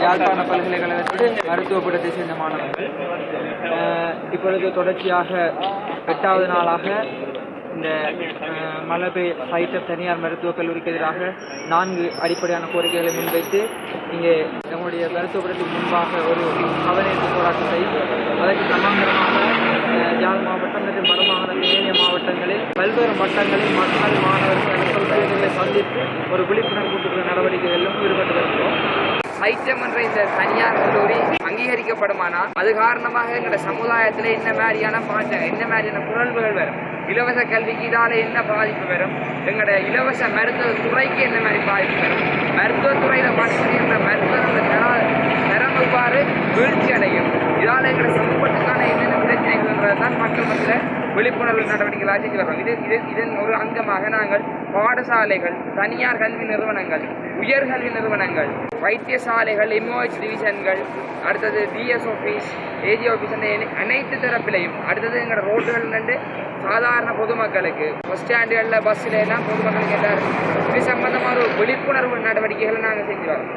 யாழ்ப்பாண பல்கலைக்கழகத்தில் மருத்துவ படத்தை சேர்ந்த மாணவர்கள் இப்பொழுது தொடர்ச்சியாக 8வது நாளாக இந்த மலபே சைட்டப் தனியார் மருத்துவக் கல்லூரிக்கு எதிராக 4 அடிப்படையான கோரிக்கைகளை முன்வைத்து இங்கே நம்முடைய மருத்துவ படத்திற்கு முன்பாக ஒரு கவனஈர்ப்பு போராட்டத்தை அதற்கு சமாந்தரமாக யாழ் மாவட்டம் மற்றும் வடமாகாணத்தின் ஏனைய மாவட்டங்களில் பல்வேறு மட்டங்களில் மக்கள் மாணவர்கள் தொழில்களை சந்தித்து ஒரு விழிப்புணர்வு கூட்டுகிற நடவடிக்கைகளிலும் ஈடுபட்டு வருகிறோம். சைட்டம் என்ற இந்த தனியார் கல்லூரி அங்கீகரிக்கப்படுமானால் அது காரணமாக எங்களோட சமுதாயத்தில் என்ன மாதிரியான மாற்றம், என்ன மாதிரியான குரல்கள் வரும், இலவச கல்விக்கு இதால என்ன பாதிப்பு வரும், எங்களோட இலவச மருத்துவ துறைக்கு என்ன மாதிரி பாதிப்பு வரும், மருத்துவத்துறையில பணிபுரிகின்ற மருத்துவ தரம் எவ்வாறு வீழ்ச்சி அடையும், இதால எங்களோட சமூகத்துக்கான என்னென்ன பிரச்சனைகள் தான் மக்கள் மத்தியில் விழிப்புணர்வு நடவடிக்கைகளாக செஞ்சு வர்றோம். இதன் ஒரு அங்கமாக நாங்கள் பாடசாலைகள், தனியார் கல்வி நிறுவனங்கள், உயர்கல்வி நிறுவனங்கள், வைத்தியசாலைகள், எம்ஓஹெச் டிவிஷன்கள், அடுத்தது டிஎஸ் ஆஃபீஸ், ஏஜி ஆஃபீஸ் அனைத்து தரப்பிலையும், அடுத்தது எங்களோட ரோடுகள் நின்று சாதாரண பொதுமக்களுக்கு பஸ் ஸ்டாண்டுகளில் பஸ்ஸில் எல்லாம் பொதுமக்களுக்கு எல்லாரும் இது சம்பந்தமான ஒரு விழிப்புணர்வு நடவடிக்கைகளை நாங்கள் செஞ்சு வரோம்.